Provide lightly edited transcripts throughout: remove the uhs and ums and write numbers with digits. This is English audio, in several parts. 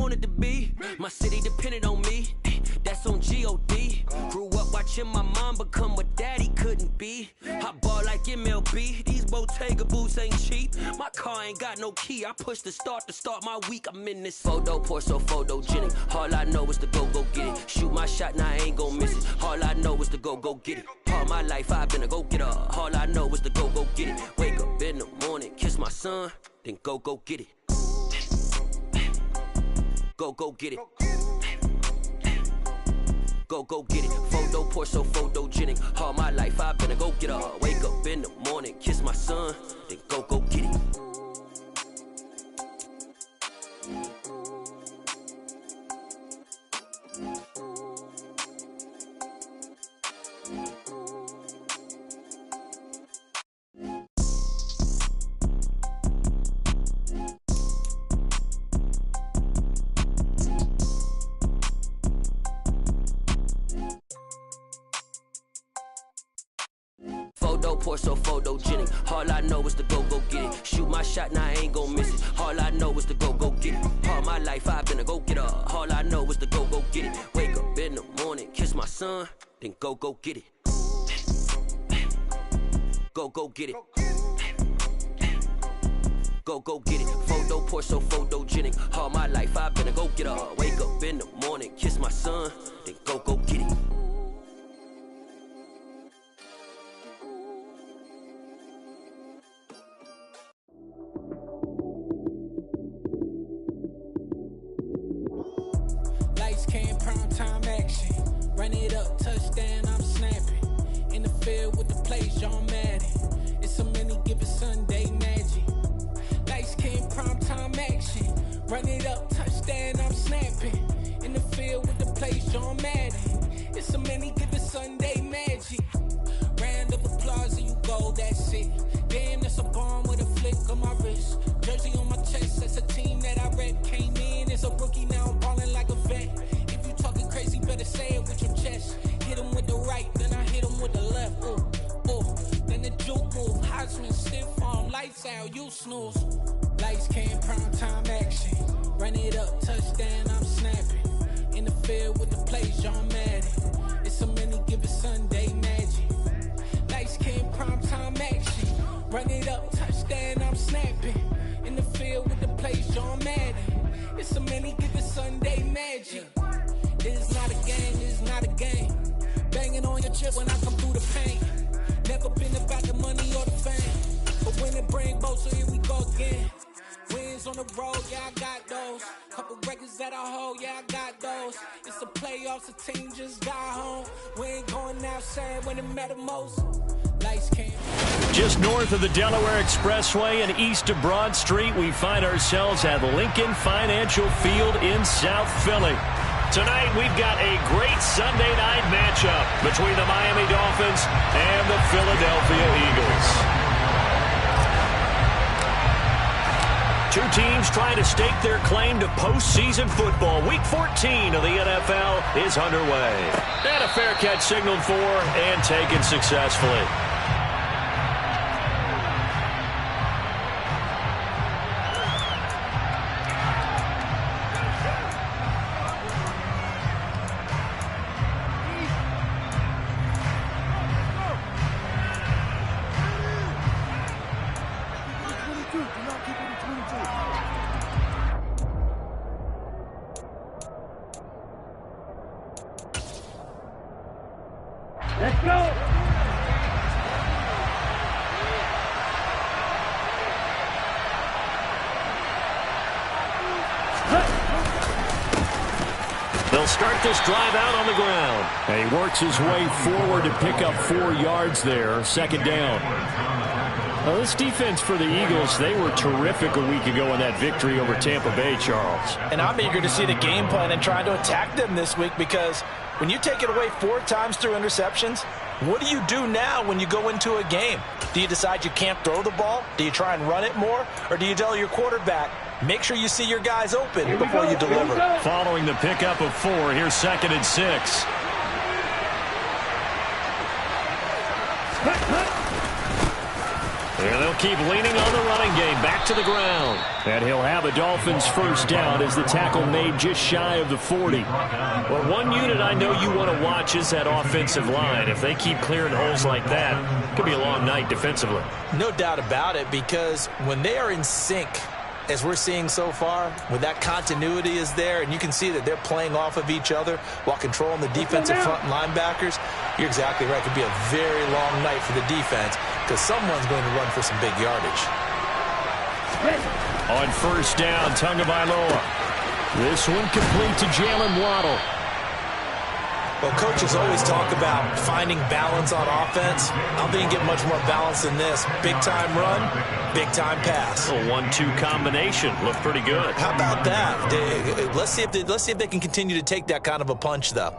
wanted to be. My city depended on me. That's on G.O.D. Grew up watching my mom become what daddy couldn't be. I ball like MLB. These Bottega boots ain't cheap. My car ain't got no key. I push the start to start my week. I'm in this photo, pour so photogenic. All I know is to go get it. Shoot my shot, now I ain't gon' miss it. All I know is to go get it. All my life I've been a go-getter. All I know is to go get it. Wake up in the morning, kiss my son, then go get it. Go get it. Go get it. Photo, pour so photogenic. All my life I've been a go-getter. Wake up in the morning, kiss my son, then go get it. Pour so photogenic. All I know is to go get it. Shoot my shot, now I ain't gon' miss it. All I know is to go get it. All my life I've been a go-getter. All I know is to go get it. Wake up in the morning, kiss my son, then go get it. Go get it. Go get it. Photo, pour so photogenic. All my life I've been a go-getter. Wake up in the morning, kiss my son, then go get it. Run it up, touchdown, I'm snapping. In the field with the plays, John Madden. It's so many given Sunday magic. Lights came primetime action. Run it up, touchdown, I'm snapping. In the field with the plays, John Madden. It's so many given Sunday magic. Round of applause and you go, that's it. Damn, that's a bomb with a flick on my wrist. Jersey on my chest, that's a team that I rep. Came in as a rookie, now I'm ballin' like a vet. Crazy, better say it with your chest. Hit him with the right, then I hit him with the left. Then the juke move. Heisman stiff arm, lights out, you snooze. Lights came, prime time action. Run it up, touchdown, I'm snapping. In the field with the plays, John Madden. It's so many given Sunday magic. Lights came, prime time action. Run it up, touchdown, I'm snapping. In the field with the plays, John Madden. It's so many given Sunday magic. This is not a game, this is not a game. Banging on your chip when I come through the paint. Never been about the money or the fame. But when it bring both, so here we go again. Wins on the road, yeah, I got those. Couple records that I hold, yeah, I got those. It's the playoffs, the team just got home. We ain't going outside when it matter most. Lights came. Just north of the Delaware Expressway and east of Broad Street, we find ourselves at Lincoln Financial Field in South Philly. Tonight, we've got a great Sunday night matchup between the Miami Dolphins and the Philadelphia Eagles. Two teams trying to stake their claim to postseason football. Week 14 of the NFL is underway. And a fair catch signaled for and taken successfully. Let's go! They'll start this drive out on the ground. And he works his way forward to pick up 4 yards there. Second down. Well, this defense for the Eagles, they were terrific a week ago in that victory over Tampa Bay, Charles. And I'm eager to see the game plan and trying to attack them this week, because when you take it away 4 times through interceptions, what do you do now when you go into a game? Do you decide you can't throw the ball? Do you try and run it more? Or do you tell your quarterback, make sure you see your guys open before you deliver? Following the pickup of 4, here's 2nd and 6. And they'll keep leaning on the running game. Back to the ground. And he'll have a Dolphins first down as the tackle made just shy of the 40. Well, one unit I know you want to watch is that offensive line. If they keep clearing holes like that, it could be a long night defensively. No doubt about it, because when they are in sync, as we're seeing so far, when that continuity is there, and you can see that they're playing off of each other while controlling the defensive front and linebackers, you're exactly right. It could be a very long night for the defense because someone's going to run for some big yardage. On first down, Tagovailoa. This one complete to Jalen Waddle. Well, coaches always talk about finding balance on offense. I don't think you get much more balance than this. Big-time run, big-time pass. A 1-2 combination. Looked pretty good. How about that? Let's see if they can continue to take that kind of a punch, though.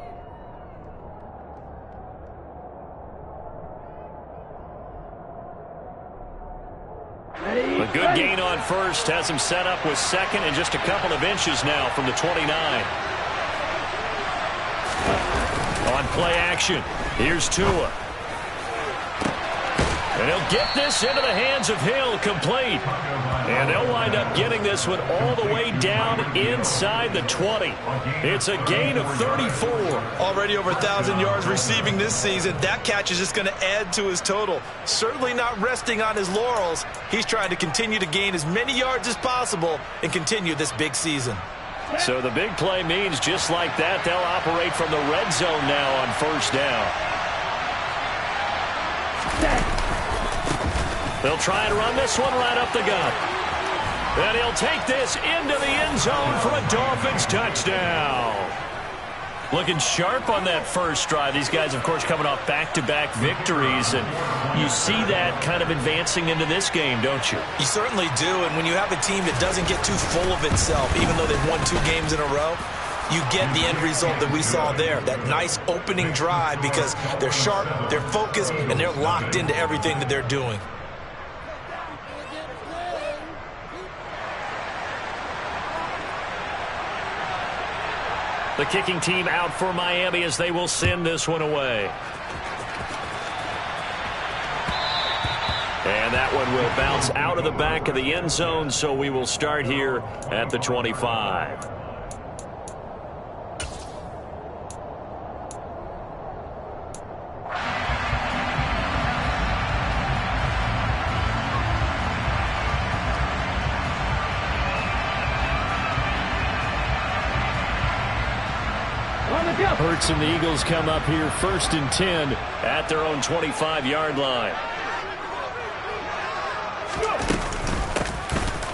A good gain on first. Has him set up with second and just a couple of inches now from the 29. On play action, here's Tua. And he'll get this into the hands of Hill, complete. And they'll wind up getting this one all the way down inside the 20. It's a gain of 34. Already over 1,000 yards receiving this season. That catch is just going to add to his total. Certainly not resting on his laurels. He's trying to continue to gain as many yards as possible and continue this big season. So the big play means just like that, they'll operate from the red zone now on first down. They'll try and run this one right up the gut. And he'll take this into the end zone for a Dolphins touchdown. Looking sharp on that first drive. These guys, of course, coming off back-to-back victories. And you see that kind of advancing into this game, don't you? You certainly do. And when you have a team that doesn't get too full of itself, even though they've won 2 games in a row, you get the end result that we saw there. That nice opening drive because they're sharp, they're focused, and they're locked into everything that they're doing. The kicking team out for Miami as they will send this one away. And that one will bounce out of the back of the end zone, so we will start here at the 25. Hurts and the Eagles come up here 1st and 10 at their own 25-yard line.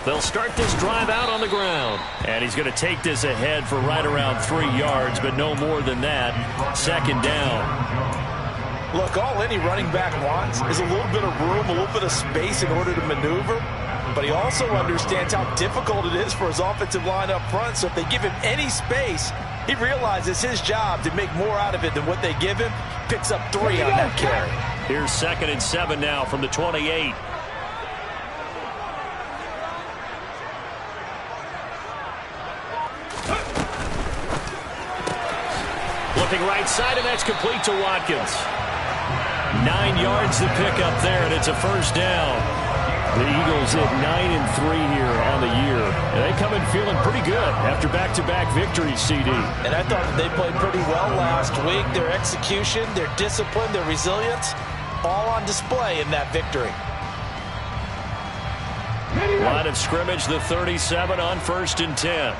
They'll start this drive out on the ground. And he's going to take this ahead for right around 3 yards, but no more than that. 2nd down. Look, all any running back wants is a little bit of room, a little bit of space in order to maneuver. But he also understands how difficult it is for his offensive line up front. So if they give him any space, he realizes his job to make more out of it than what they give him. Picks up 3 on that carry. Here's 2nd and 7 now from the 28. Looking right side, and that's complete to Watkins. 9 yards to pick up there, and it's a first down. The Eagles at 9-3 here on the year. And they come in feeling pretty good after back-to-back victories, CD. And I thought that they played pretty well last week. Their execution, their discipline, their resilience, all on display in that victory. Line of scrimmage, the 37 on 1st and 10.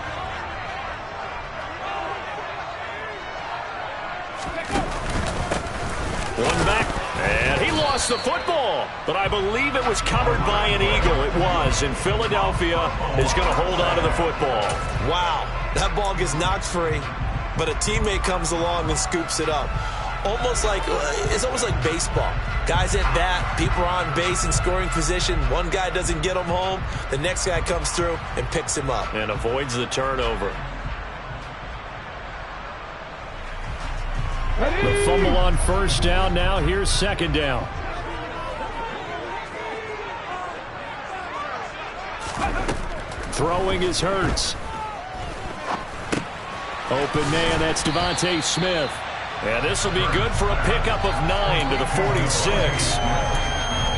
One back, and he lost the football. But I believe it was covered by an Eagle. It was, and Philadelphia is going to hold on to the football. Wow, that ball gets knocked free, but a teammate comes along and scoops it up. It's almost like baseball. Guys at bat, people are on base in scoring position. One guy doesn't get him home. The next guy comes through and picks him up. And avoids the turnover. The fumble on first down. Now here's 2nd down. Throwing is Hurts. Open man, that's Devontae Smith. And this will be good for a pickup of 9 to the 46.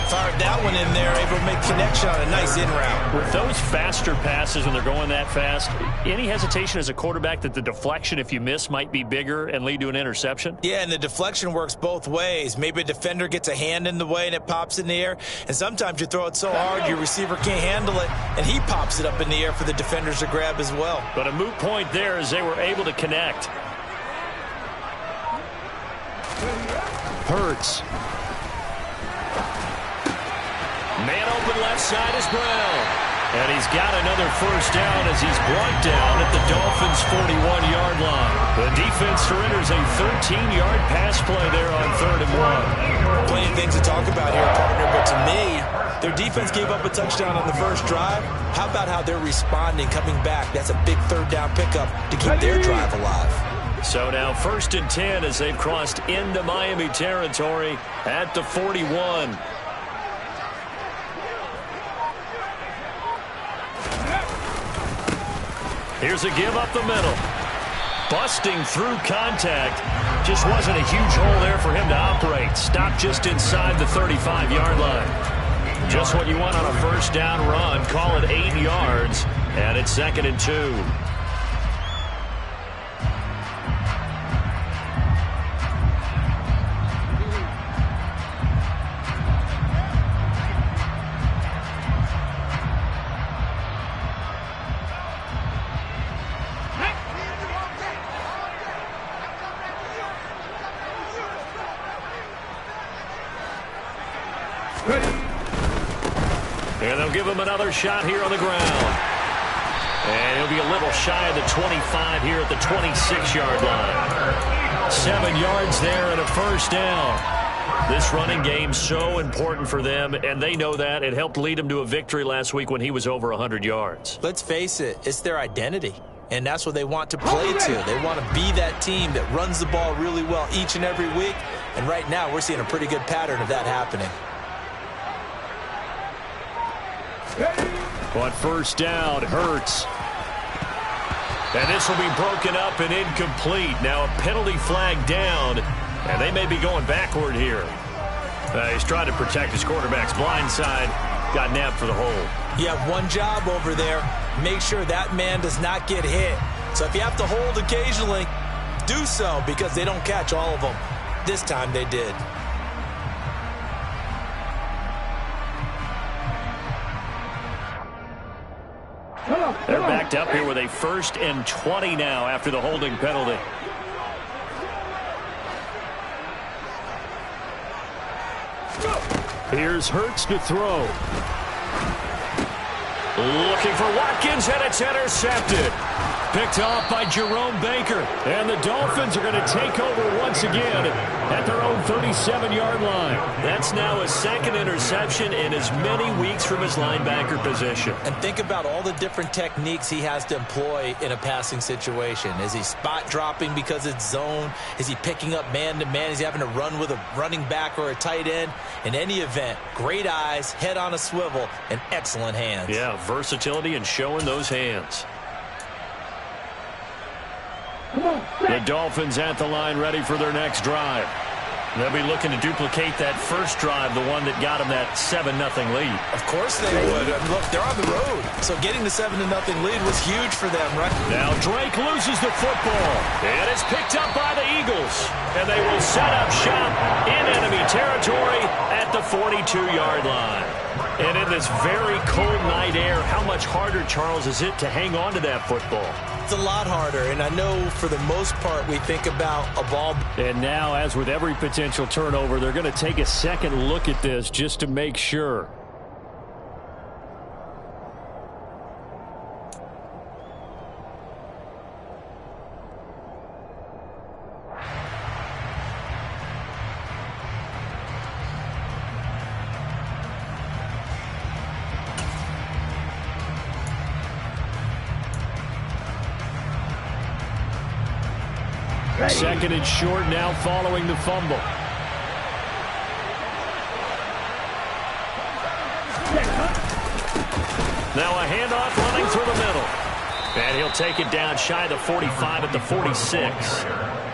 fired that one in there, able to make connection on a nice in route. With those faster passes when they're going that fast, any hesitation as a quarterback that the deflection, if you miss, might be bigger and lead to an interception? Yeah, and the deflection works both ways. Maybe a defender gets a hand in the way and it pops in the air, and sometimes you throw it so hard your receiver can't handle it, and he pops it up in the air for the defenders to grab as well. But a moot point there as they were able to connect. Hurts. Man open left side is Brown. And he's got another first down as he's brought down at the Dolphins' 41-yard line. The defense surrenders a 13-yard pass play there on 3rd and 1. Plenty of things to talk about here, partner, but to me, their defense gave up a touchdown on the first drive. How about how they're responding, coming back? That's a big 3rd down pickup to keep their drive alive. So now 1st and 10 as they've crossed into Miami territory at the 41. Here's a give up the middle. Busting through contact. Just wasn't a huge hole there for him to operate. Stopped just inside the 35-yard line. Just what you want on a first down run. Call it 8 yards. And it's 2nd and 2. And they'll give him another shot here on the ground. And he'll be a little shy of the 25 here at the 26-yard line. 7 yards there and a first down. This running game so important for them, and they know that. It helped lead them to a victory last week when he was over 100 yards. Let's face it, it's their identity. And that's what they want to play to. They want to be that team that runs the ball really well each and every week. And right now, we're seeing a pretty good pattern of that happening. On first down, Hurts. And this will be broken up and incomplete. Now a penalty flag down, and they may be going backward here. He's trying to protect his quarterback's blind side. Got nabbed for the hold. You have one job over there. Make sure that man does not get hit. So if you have to hold occasionally, do so, because they don't catch all of them. This time they did. They're backed up here with a 1st and 20 now after the holding penalty. Here's Hurts to throw. Looking for Watkins, and it's intercepted. Picked off by Jerome Baker. And the Dolphins are going to take over once again at their own 37-yard line. That's now his 2nd interception in as many weeks from his linebacker position. And think about all the different techniques he has to employ in a passing situation. Is he spot dropping because it's zone? Is he picking up man-to-man? Is he having to run with a running back or a tight end? In any event, great eyes, head on a swivel, and excellent hands. Yeah, versatility and showing those hands. The Dolphins at the line ready for their next drive. They'll be looking to duplicate that first drive, the one that got them that 7-0 lead. Of course they would. Look, they're on the road. So getting the 7-0 lead was huge for them, right? Now Drake loses the football. And it's picked up by the Eagles. And they will set up shop in enemy territory at the 42-yard line. And in this very cold night air, how much harder, Charles, is it to hang on to that football? It's a lot harder, and I know for the most part we think about a ball. And now, as with every potential turnover, they're going to take a second look at this just to make sure. Second and short now following the fumble. Now a handoff running through the middle. And he'll take it down shy of the 45 at the 46.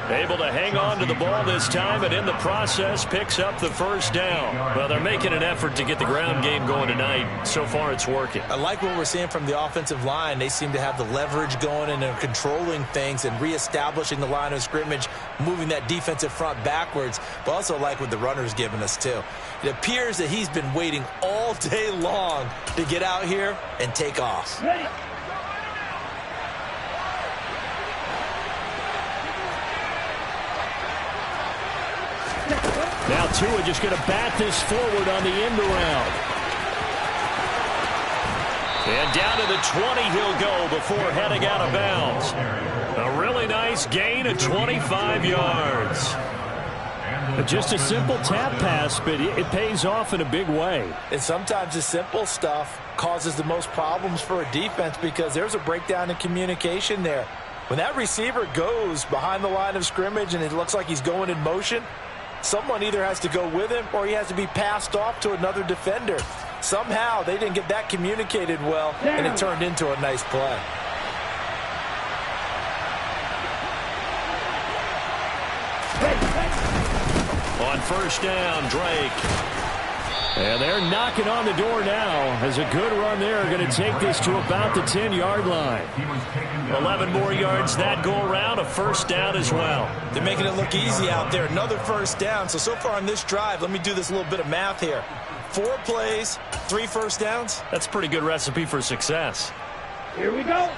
Able to hang on to the ball this time, and in the process picks up the first down. Well, they're making an effort to get the ground game going tonight. So far, it's working. I like what we're seeing from the offensive line. They seem to have the leverage going and they're controlling things and reestablishing the line of scrimmage, moving that defensive front backwards. But also like what the runner's giving us, too. It appears that he's been waiting all day long to get out here and take off. Ready. Now Tua just going to bat this forward on the end around. And down to the 20 he'll go before heading out of bounds. A really nice gain of 25 yards. Just a simple tap pass, but it pays off in a big way. And sometimes the simple stuff causes the most problems for a defense because there's a breakdown in communication there. When that receiver goes behind the line of scrimmage and it looks like he's going in motion, someone either has to go with him or he has to be passed off to another defender. Somehow they didn't get that communicated well, and it turned into a nice play. On first down, Drake. And they're knocking on the door now as a good run there. Going to take this to about the 10-yard line. 11 more yards that go around, a first down as well. They're making it look easy out there. Another first down. So far on this drive, let me do this little bit of math here. 4 plays, 3 first downs. That's a pretty good recipe for success. Here we go.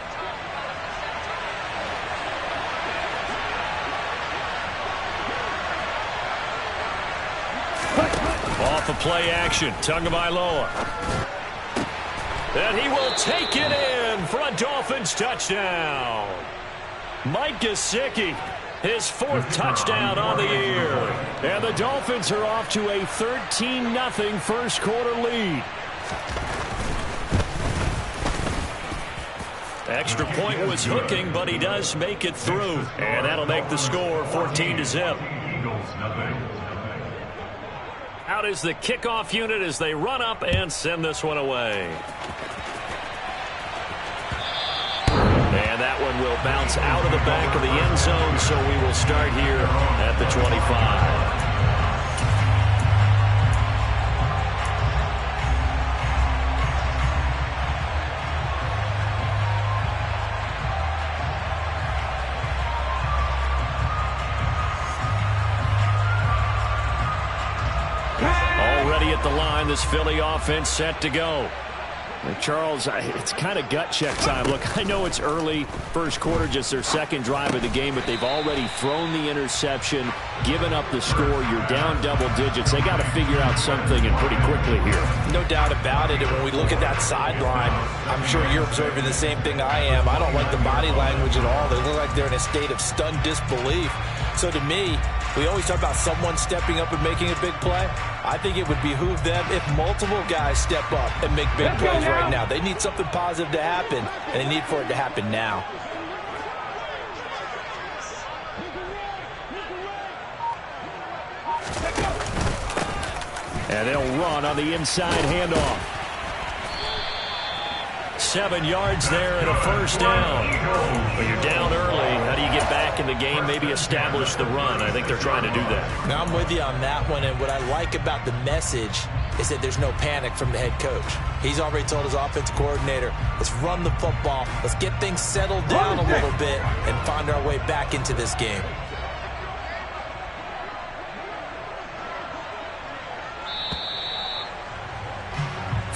Off of play action, Tagovailoa. And he will take it in for a Dolphins touchdown. Mike Gesicki, his 4th touchdown on the year. And the Dolphins are off to a 13-0 first quarter lead. Extra point was hooking, but he does make it through. And that'll make the score 14-0. Out is the kickoff unit as they run up and send this one away. And that one will bounce out of the back of the end zone, so we will start here at the 25. At the line, this Philly offense set to go. And Charles, it's kind of gut check time. Look, I know it's early, first quarter, just their second drive of the game, but they've already thrown the interception, given up the score. You're down double digits. They got to figure out something, and pretty quickly here. No doubt about it. And when we look at that sideline, I'm sure you're observing the same thing I am. I don't like the body language at all. They look like they're in a state of stunned disbelief. So to me, we always talk about someone stepping up and making a big play. I think it would behoove them if multiple guys step up and make big plays right now. They need something positive to happen, and they need for it to happen now. And they'll run on the inside handoff. 7 yards there and a first down. When you're down early, how do you get back in the game, maybe establish the run? I think they're trying to do that. Now I'm with you on that one, and what I like about the message is that there's no panic from the head coach. He's already told his offensive coordinator, let's run the football, let's get things settled down a little bit and find our way back into this game.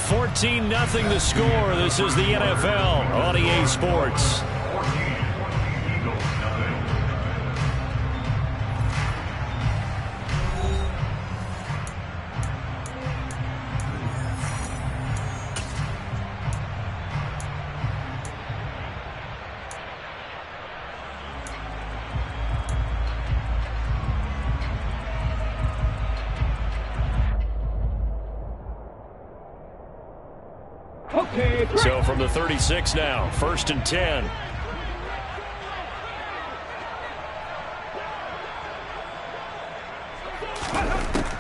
$14-0 the score. This is the NFL on EA Sports. So from the 36 now, 1st and 10.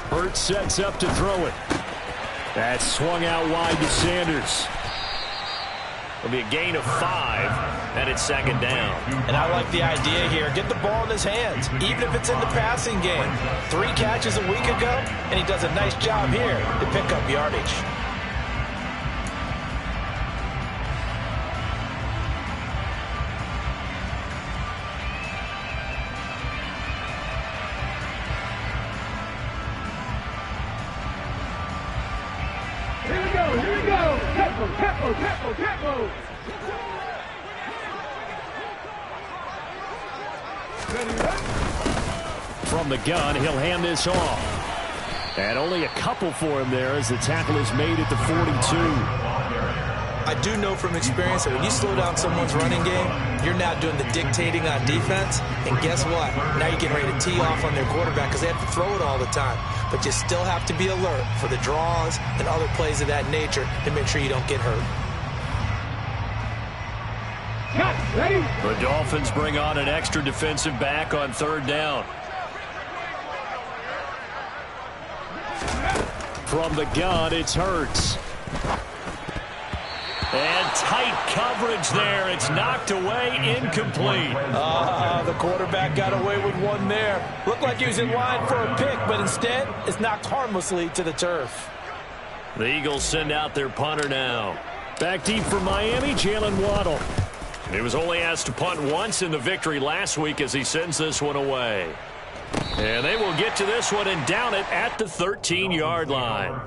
Hurts sets up to throw it. That's swung out wide to Sanders. It'll be a gain of 5, and it's second down. And I like the idea here. Get the ball in his hands, even if it's in the passing game. 3 catches a week ago, and he does a nice job here to pick up yardage. Here we go. Tempo. From the gun, he'll hand this off. And only a couple for him there as the tackle is made at the 42. I do know from experience that when you slow down someone's running game, you're now doing the dictating on defense. And guess what? Now you're getting ready to tee off on their quarterback because they have to throw it all the time. But you still have to be alert for the draws and other plays of that nature to make sure you don't get hurt. The Dolphins bring on an extra defensive back on third down. From the gun, it's Hurts. And tight coverage there. It's knocked away, incomplete. The quarterback got away with one there. Looked like he was in line for a pick, but instead it's knocked harmlessly to the turf. The Eagles send out their punter now. Back deep for Miami, Jalen Waddle. He was only asked to punt once in the victory last week as he sends this one away. And they will get to this one and down it at the 13-yard line.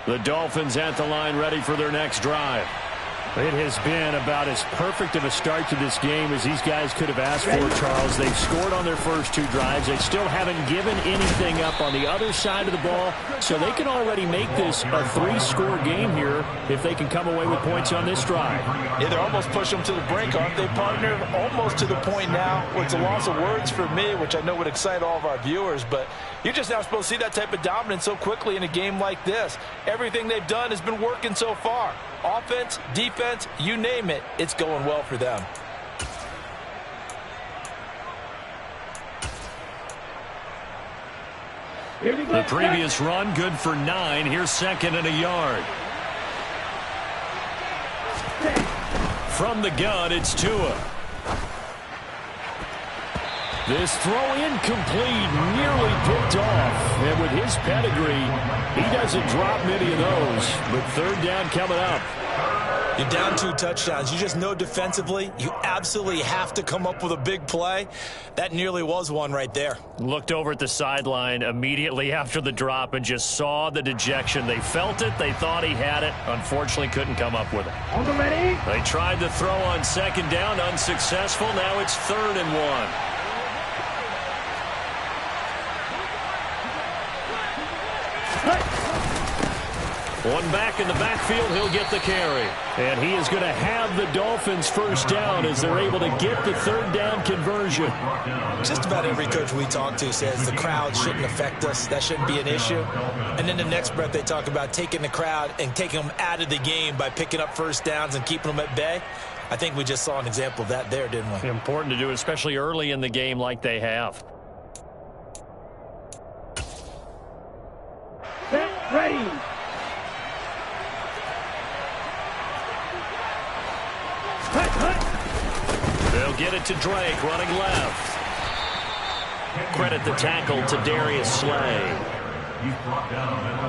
The Dolphins at the line ready for their next drive. It has been about as perfect of a start to this game as these guys could have asked for, Charles. They've scored on their first 2 drives. They still haven't given anything up on the other side of the ball, so they can already make this a 3-score game here if they can come away with points on this drive. Yeah, they're almost pushing them to the brink, aren't they, partner? Almost to the point now where it's a loss of words for me, which I know would excite all of our viewers, but you're just not supposed to see that type of dominance so quickly in a game like this. Everything they've done has been working so far. Offense, defense, you name it, it's going well for them. The previous run, good for 9. Here's second and a yard. From the gun, it's Tua. This throw incomplete, nearly picked off. And with his pedigree, he doesn't drop many of those. But third down coming up. You're down 2 touchdowns. You just know defensively you absolutely have to come up with a big play. That nearly was one right there. Looked over at the sideline immediately after the drop and just saw the dejection. They felt it. They thought he had it. Unfortunately, couldn't come up with it. They tried to throw on second down, unsuccessful. Now it's 3rd and 1. One back in the backfield, he'll get the carry. And he is going to have the Dolphins first down as they're able to get the third down conversion. Just about every coach we talk to says the crowd shouldn't affect us. That shouldn't be an issue. And then the next breath they talk about taking the crowd and taking them out of the game by picking up first downs and keeping them at bay. I think we just saw an example of that there, didn't we? Important to do, especially early in the game like they have. Set, ready. They'll get it to Drake, running left. Credit the tackle to Darius Slay.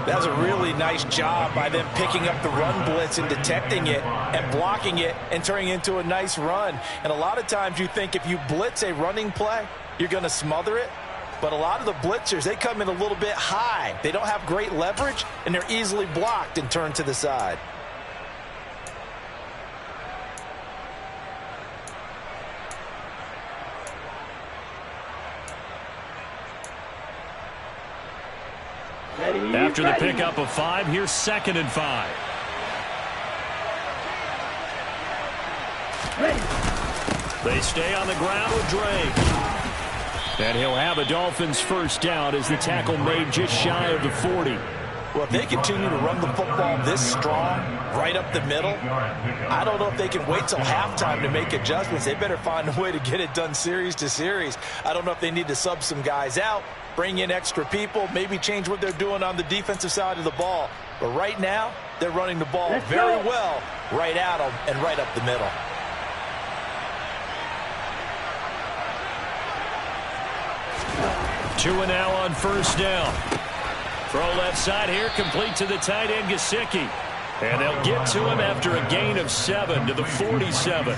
That's a really nice job by them picking up the run blitz and detecting it and blocking it and turning it into a nice run. And a lot of times you think if you blitz a running play, you're going to smother it. But a lot of the blitzers, they come in a little bit high. They don't have great leverage, and they're easily blocked and turned to the side. After the pickup of 5, here's 2nd and 5. They stay on the ground with Drake. And he'll have a Dolphins first down as the tackle made just shy of the 40. Well, if they continue to run the football this strong, right up the middle, I don't know if they can wait till halftime to make adjustments. They better find a way to get it done series to series. I don't know if they need to sub some guys out, bring in extra people, maybe change what they're doing on the defensive side of the ball. But right now, they're running the ball very well right at them and right up the middle. Two and now on first down. Throw left side here, complete to the tight end, Gesicki. And they'll get to him after a gain of 7 to the 47.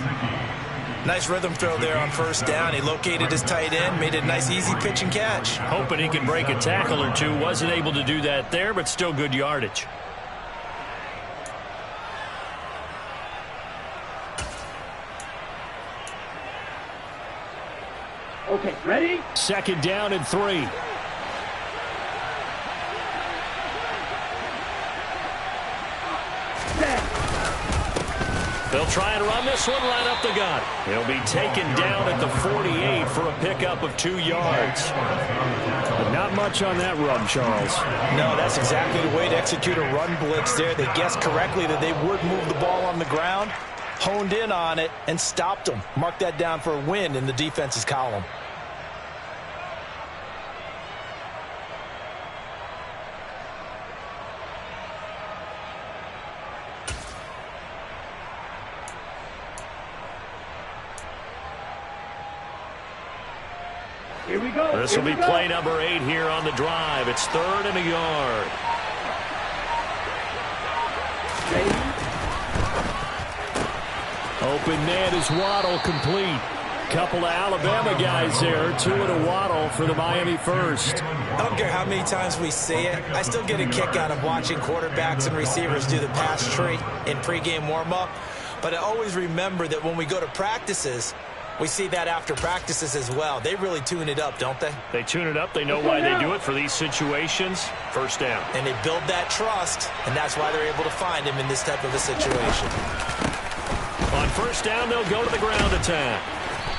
Nice rhythm throw there on first down. He located his tight end, made it a nice easy pitch and catch. Hoping he can break a tackle or two. Wasn't able to do that there, but still good yardage. Okay, ready? Second down and 3. They'll try and run this one right up the gut. He'll be taken down at the 48 for a pickup of 2 yards. But not much on that run, Charles. No, that's exactly the way to execute a run blitz there. They guessed correctly that they would move the ball on the ground, honed in on it, and stopped them. Mark that down for a win in the defense's column. Here we go. This will be play number 8 here on the drive. It's 3rd and a yard. Open man is Waddle, complete. Couple of Alabama guys there. 2 and a Waddle for the Miami first. I don't care how many times we say it. I still get a kick out of watching quarterbacks and receivers do the pass tree in pregame warm-up. But I always remember that when we go to practices, we see that after practices as well. They really tune it up, don't they? They tune it up. They know why they do it for these situations. First down. And they build that trust, and that's why they're able to find him in this type of a situation. On first down, they'll go to the ground attack.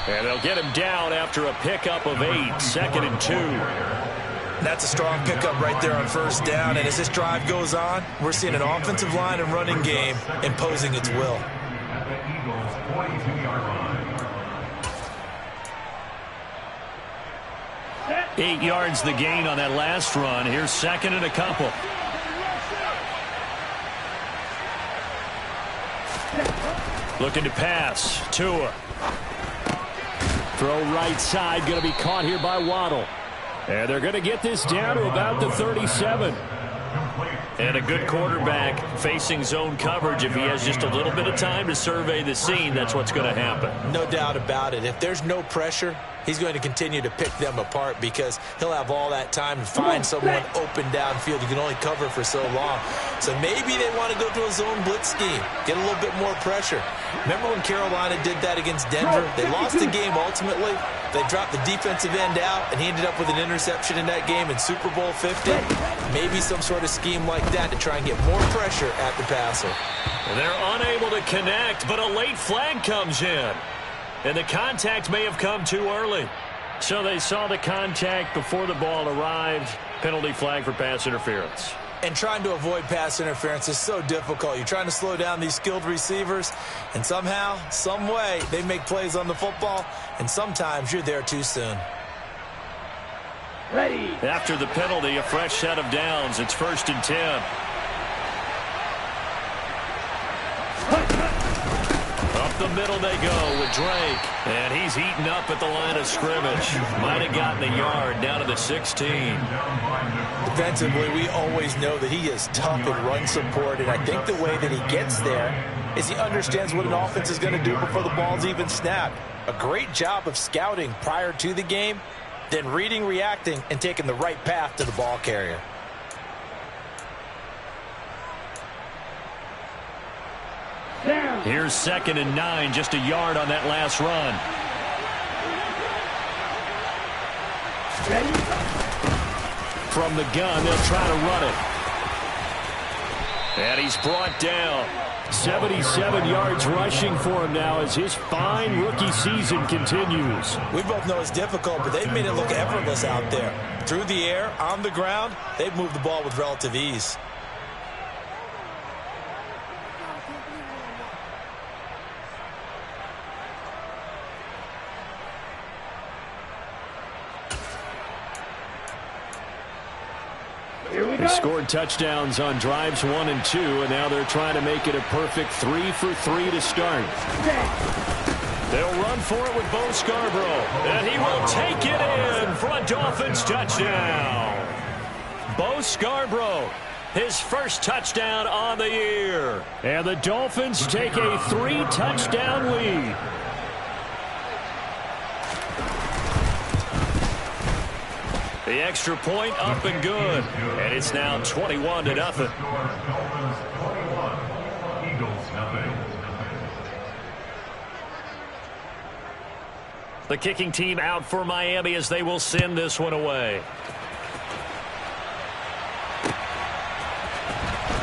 And they'll get him down after a pickup of 8, 2nd and 2. That's a strong pickup right there on first down. And as this drive goes on, we're seeing an offensive line and running game imposing its will. 8 yards the gain on that last run. Here's 2nd and a couple. Looking to pass. Tua. Throw right side. Going to be caught here by Waddle. And they're going to get this down to about the 37. And a good quarterback facing zone coverage. If he has just a little bit of time to survey the scene, that's what's going to happen. No doubt about it. If there's no pressure, he's going to continue to pick them apart because he'll have all that time to find someone open downfield. You can only cover for so long. So maybe they want to go to a zone blitz scheme, get a little bit more pressure. Remember when Carolina did that against Denver? They lost the game ultimately. They dropped the defensive end out, and he ended up with an interception in that game in Super Bowl 50. Maybe some sort of scheme like that to try and get more pressure at the passer. They're unable to connect, but a late flag comes in. And the contact may have come too early. So they saw the contact before the ball arrived. Penalty flag for pass interference. And trying to avoid pass interference is so difficult. You're trying to slow down these skilled receivers, and somehow, some way, they make plays on the football, and sometimes you're there too soon. Ready. After the penalty, a fresh set of downs. It's 1st and 10. Up the middle they go with Drake. And he's eaten up at the line of scrimmage. Might have gotten a yard down to the 16. Defensively, we always know that he is tough in run support, and I think the way that he gets there is he understands what an offense is going to do before the ball's even snapped. A great job of scouting prior to the game, then reading, reacting, and taking the right path to the ball carrier. Down. Here's 2nd and 9, just a yard on that last run. Ready. From the gun, they'll try to run it. And he's brought down. 77 yards rushing for him now as his fine rookie season continues. We both know it's difficult, but they've made it look effortless out there. Through the air, on the ground, they've moved the ball with relative ease. They scored touchdowns on drives 1 and 2, and now they're trying to make it a perfect 3 for 3 to start. They'll run for it with Bo Scarborough, and he will take it in for a Dolphins touchdown. Bo Scarborough, his first touchdown on the year. And the Dolphins take a 3-touchdown lead. The extra point up and good. And it's now 21-0. The kicking team out for Miami as they will send this one away.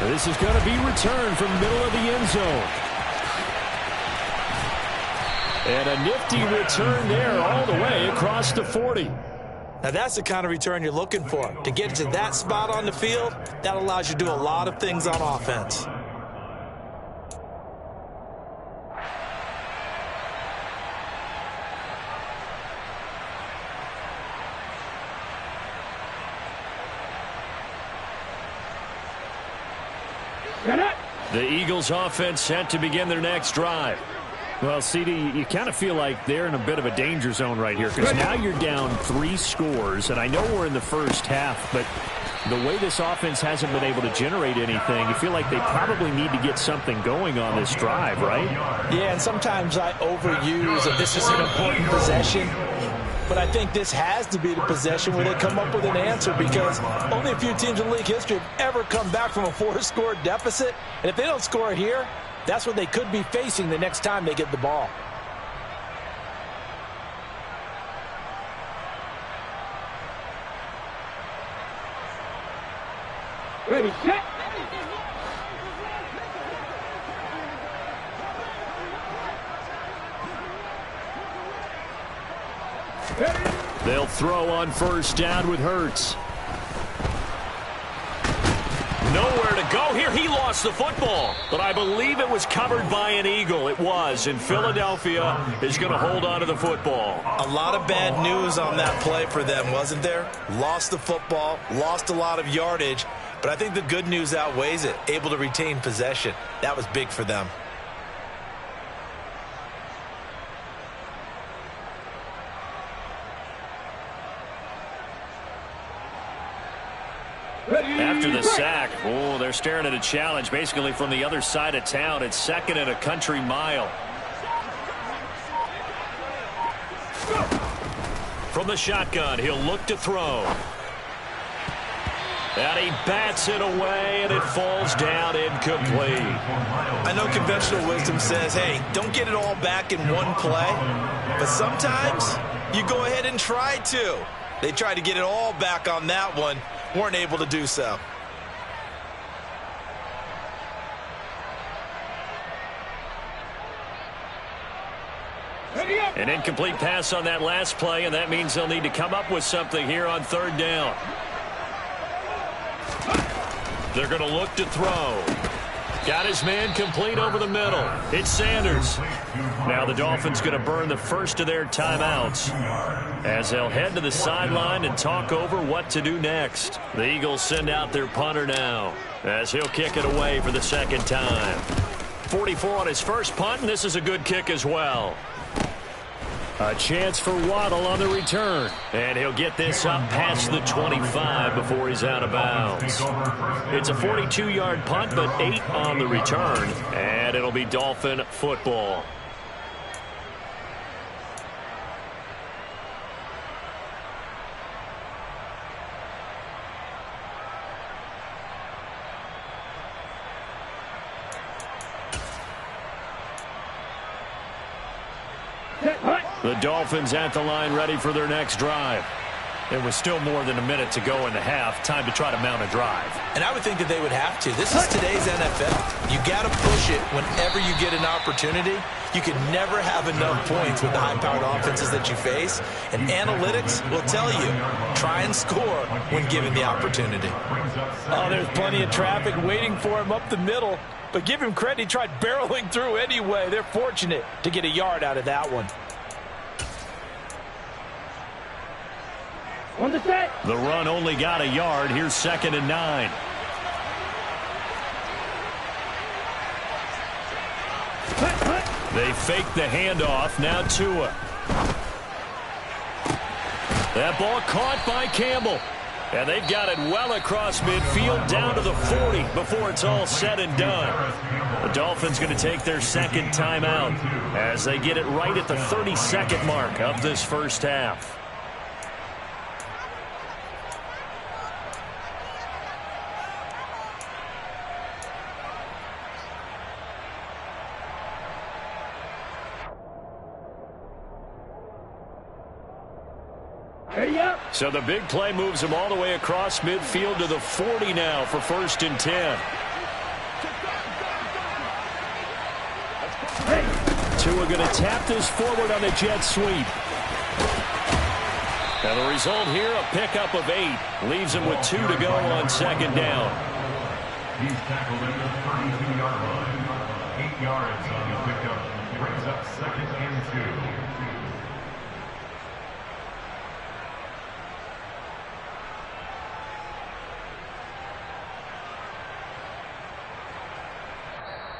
This is going to be returned from middle of the end zone. And a nifty return there all the way across the 40. Now, that's the kind of return you're looking for. To get to that spot on the field, that allows you to do a lot of things on offense. The Eagles offense set to begin their next drive. Well, CD, you kind of feel like they're in a bit of a danger zone right here because now you're down 3 scores, and I know we're in the first half, but the way this offense hasn't been able to generate anything, you feel like they probably need to get something going on this drive, right? Yeah, and sometimes I overuse that this is an important possession, but I think this has to be the possession where they come up with an answer because only a few teams in league history have ever come back from a 4-score deficit, and if they don't score here, that's what they could be facing the next time they get the ball. Ready, set. They'll throw on first down with Hurts. Nowhere to go here. He lost the football, but I believe it was covered by an Eagle. It was, and Philadelphia is going to hold on to the football. A lot of bad news on that play for them, wasn't there? Lost the football, lost a lot of yardage, but I think the good news outweighs it. Able to retain possession. That was big for them. After the sack, they're staring at a challenge basically from the other side of town. It's 2nd and a country mile. From the shotgun, he'll look to throw. And he bats it away, and it falls down incomplete. I know conventional wisdom says, hey, don't get it all back in one play. But sometimes you go ahead and try to. They tried to get it all back on that one. Weren't able to do so. An incomplete pass on that last play, and that means they'll need to come up with something here on 3rd down. They're going to look to throw. Got his man complete over the middle. It's Sanders. Now the Dolphins going to burn the first of their timeouts as they'll head to the sideline and talk over what to do next. The Eagles send out their punter now as he'll kick it away for the 2nd time. 44 on his first punt, and this is a good kick as well. A chance for Waddle on the return. And he'll get this up past the 25 before he's out of bounds. It's a 42-yard punt, but 8 on the return. And it'll be Dolphin football. The Dolphins at the line ready for their next drive. There was still more than a minute to go in the half. Time to try to mount a drive. And I would think that they would have to. This is today's NFL. You got to push it whenever you get an opportunity. You can never have enough points with the high-powered offenses that you face. And analytics will tell you, try and score when given the opportunity. Oh, there's plenty of traffic waiting for him up the middle. But give him credit, he tried barreling through anyway. They're fortunate to get a yard out of that one. On the set. The run only got a yard. Here's 2nd and 9. They fake the handoff. Now Tua. That ball caught by Campbell. And they've got it well across midfield down to the 40 before it's all said and done. The Dolphins going to take their 2nd timeout as they get it right at the 30-second mark of this first half. So the big play moves him all the way across midfield to the 40 now for 1st and 10. Tua going to tap this forward on the jet sweep. And the result here, a pickup of 8. Leaves him with 2 to go on 2nd down. He's tackled at the 32-yard line. 8 yards on the pickup. Brings up 2nd and 2.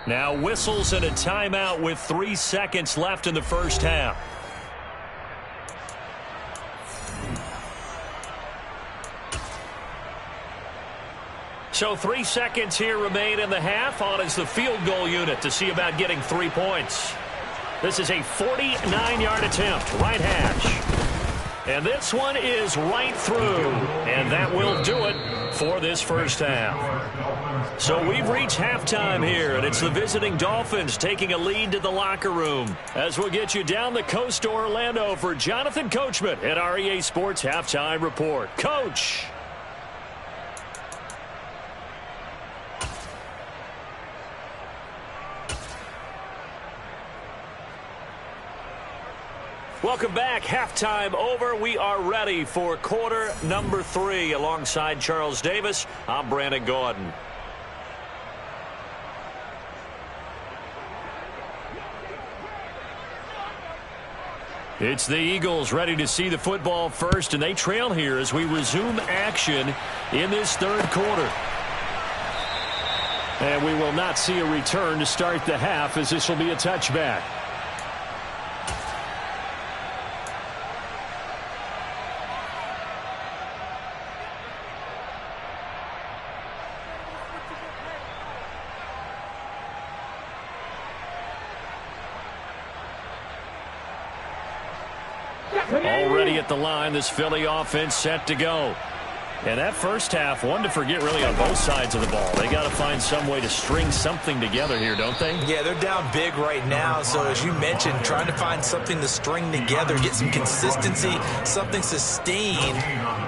Now whistles and a timeout with 3 seconds left in the first half. So 3 seconds here remain in the half. On is the field goal unit to see about getting 3 points. This is a 49-yard attempt, right hash. And this one is right through. And that will do it for this first half. So we've reached halftime here, and it's the visiting Dolphins taking a lead to the locker room. As we'll get you down the coast to Orlando for Jonathan Coachman at our EA Sports Halftime Report. Coach. Welcome back. Halftime over. We are ready for quarter number 3. Alongside Charles Davis, I'm Brandon Gordon. It's the Eagles ready to see the football first, and they trail here as we resume action in this 3rd quarter. And we will not see a return to start the half, as this will be a touchback. Already at the line, this Philly offense set to go. And that first half, one to forget really on both sides of the ball. They got to find some way to string something together here, don't they? Yeah, they're down big right now. So as you mentioned, trying to find something to string together, get some consistency, something sustained,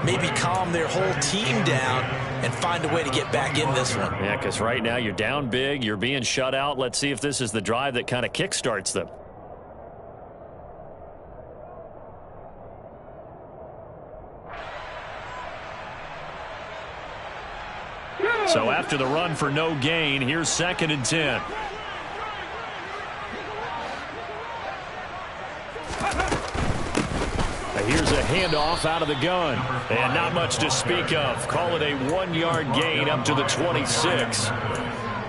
maybe calm their whole team down and find a way to get back in this one. Yeah, because right now you're down big, you're being shut out. Let's see if this is the drive that kind of kickstarts them. So after the run for no gain, here's 2nd and 10. Here's a handoff out of the gun. And not much to speak of. Call it a 1-yard gain up to the 26.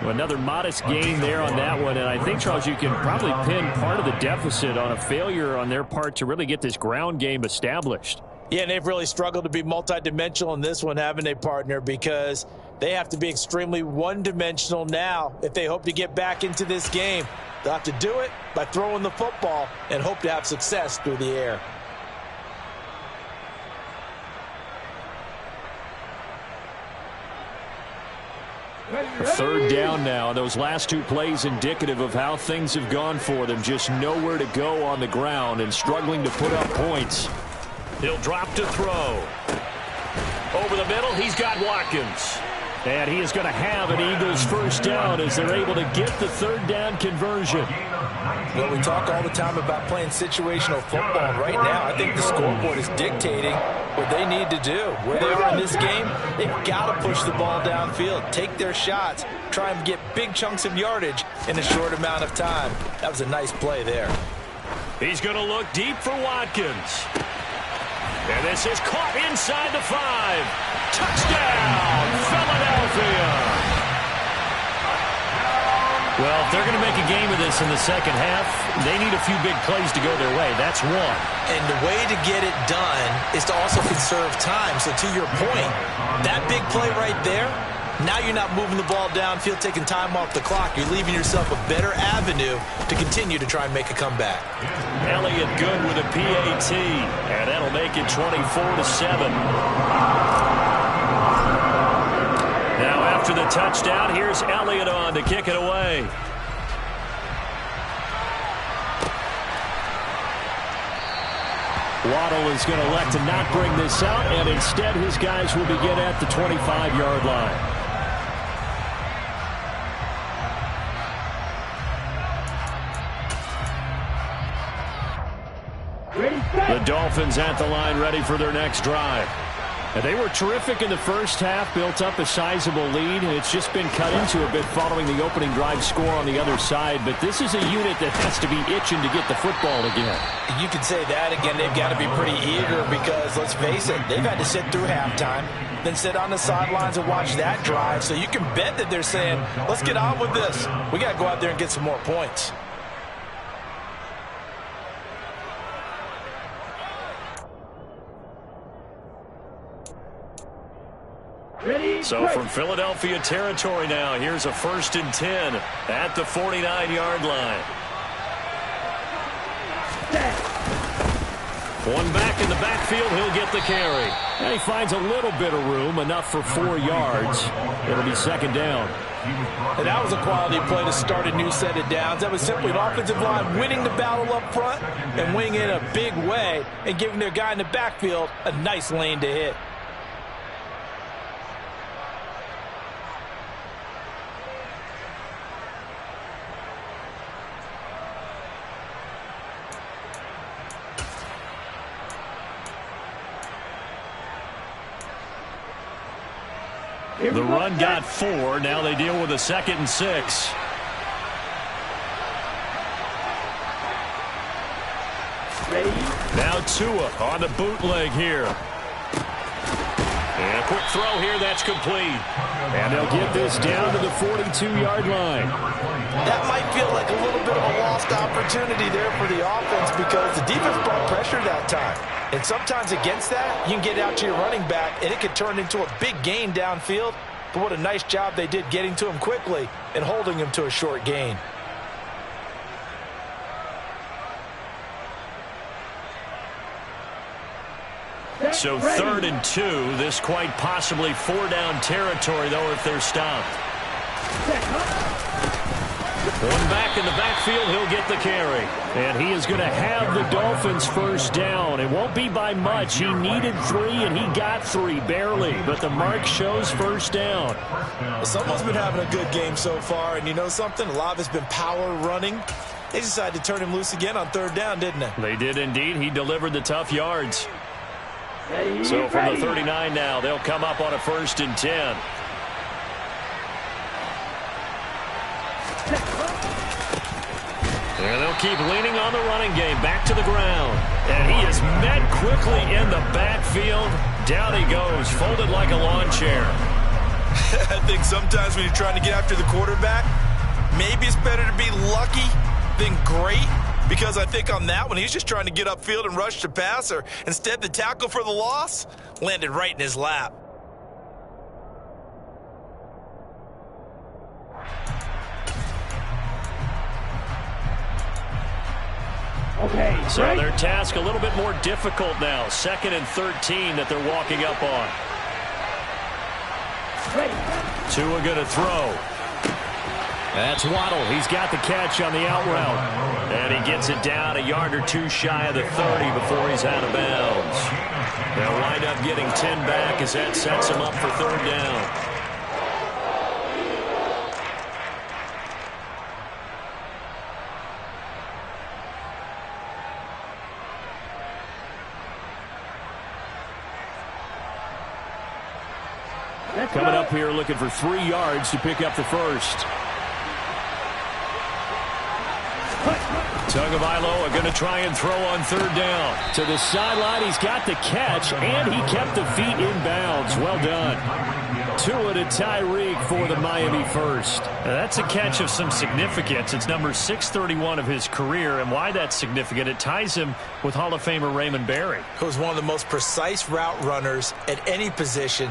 Another modest gain there on that one. And I think, Charles, you can probably pin part of the deficit on a failure on their part to really get this ground game established. Yeah, and they've really struggled to be multidimensional in this one, haven't they, partner? Because they have to be extremely one-dimensional now if they hope to get back into this game. They'll have to do it by throwing the football and hope to have success through the air. Third down now. Those last 2 plays indicative of how things have gone for them. Just nowhere to go on the ground and struggling to put up points. He'll drop to throw. Over the middle, he's got Watkins. And he is going to have an Eagles first down as they're able to get the third down conversion. Well, we talk all the time about playing situational football. Right now, I think the scoreboard is dictating what they need to do. Where they are in this game, they've got to push the ball downfield, take their shots, try and get big chunks of yardage in a short amount of time. That was a nice play there. He's going to look deep for Watkins. And this is caught inside the 5. Touchdown, Philadelphia. Well, if they're going to make a game of this in the second half, they need a few big plays to go their way. That's one. And the way to get it done is to also conserve time. So to your point, that big play right there, now you're not moving the ball downfield, taking time off the clock. You're leaving yourself a better avenue to continue to try and make a comeback. Elliott good with a PAT, and that'll make it 24-7. Now after the touchdown, here's Elliott on to kick it away. Waddle is going to elect to not bring this out, and instead his guys will begin at the 25-yard line. The Dolphins at the line ready for their next drive. And they were terrific in the first half, built up a sizable lead, and it's just been cut into a bit following the opening drive score on the other side. But this is a unit that has to be itching to get the football again. You could say that again. They've got to be pretty eager because, let's face it, they've had to sit through halftime, then sit on the sidelines and watch that drive. So you can bet that they're saying, let's get on with this. We got to go out there and get some more points. So from Philadelphia territory now, here's a 1st and 10 at the 49-yard line. One back in the backfield, he'll get the carry. And he finds a little bit of room, enough for 4 yards. It'll be 2nd down. And that was a quality play to start a new set of downs. That was simply an offensive line winning the battle up front and winning in a big way and giving their guy in the backfield a nice lane to hit. The run got 4. Now they deal with a 2nd and 6. Now Tua on the bootleg here. And a quick throw here. That's complete. And they'll get this down to the 42-yard line. That might feel like a little bit of a lost opportunity there for the offense because the defense brought pressure that time. And sometimes against that, you can get out to your running back, and it could turn into a big gain downfield. But what a nice job they did getting to him quickly and holding him to a short gain. So 3rd and 2. This quite possibly 4-down territory, though, if they're stopped. One back in the backfield, he'll get the carry. And he is going to have the Dolphins first down. It won't be by much. He needed 3, and he got 3, barely. But the mark shows first down. Well, someone's been having a good game so far, and you know something? A lot of it's been power running. They decided to turn him loose again on 3rd down, didn't they? They did indeed. He delivered the tough yards. So from the 39 now, they'll come up on a 1st and 10. And they'll keep leaning on the running game. Back to the ground. And he is met quickly in the backfield. Down he goes, folded like a lawn chair. I think sometimes when you're trying to get after the quarterback, maybe it's better to be lucky than great. Because I think on that one, he's just trying to get upfield and rush the passer. Instead, the tackle for the loss landed right in his lap. Okay, so right. Their task a little bit more difficult now. 2nd and 13 that they're walking up on. Ready. Tua going to throw. That's Waddle. He's got the catch on the out route. And he gets it down a yard or two shy of the 30 before he's out of bounds. They'll wind up getting 10 back as that sets him up for third down. Coming up here looking for 3 yards to pick up the first. Tagovailoa going to try and throw on third down. To the sideline, he's got the catch, and he kept the feet in bounds. Well done. Tua to Tyreek for the Miami first. Now, that's a catch of some significance. It's number 631 of his career, and why that's significant, it ties him with Hall of Famer Raymond Berry, who was one of the most precise route runners at any position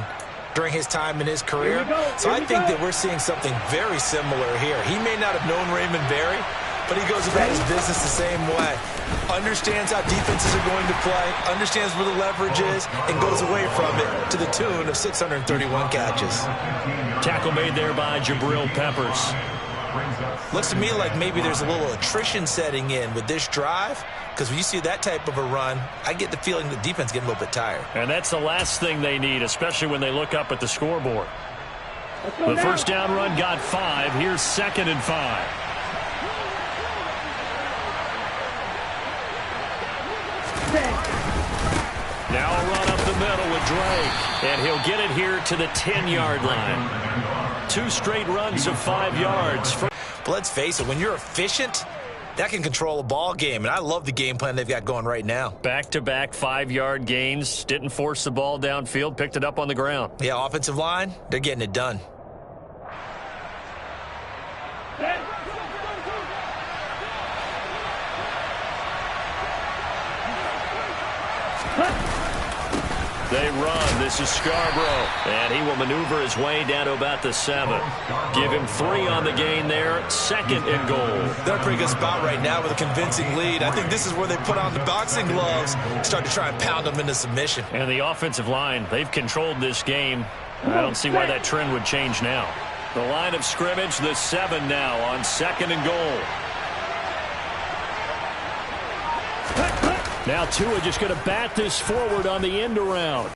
during his time in his career. So I think that we're seeing something very similar here. He may not have known Raymond Berry, but he goes about his business the same way. Understands how defenses are going to play, understands where the leverage is, and goes away from it to the tune of 631 catches. Tackle made there by Jabril Peppers. Looks to me like maybe there's a little attrition setting in with this drive, because when you see that type of a run, I get the feeling the defense getting a little bit tired. And that's the last thing they need, especially when they look up at the scoreboard. The first down run got 5. Here's 2nd and 5. Now a run up the middle with Drake, and he'll get it here to the 10-yard line. 2 straight runs of 5 yards. But let's face it, when you're efficient, that can control a ball game, and I love the game plan they've got going right now. Back-to-back 5-yard gains, didn't force the ball downfield, picked it up on the ground. Yeah, offensive line, they're getting it done. They run. This is Scarborough. And he will maneuver his way down to about the 7. Give him 3 on the gain there. 2nd and goal. They're in a pretty good spot right now with a convincing lead. I think this is where they put on the boxing gloves, start to try and pound them into submission. And the offensive line, they've controlled this game. I don't see why that trend would change now. The line of scrimmage, the 7 now on 2nd and goal. Now Tua just going to bat this forward on the end around.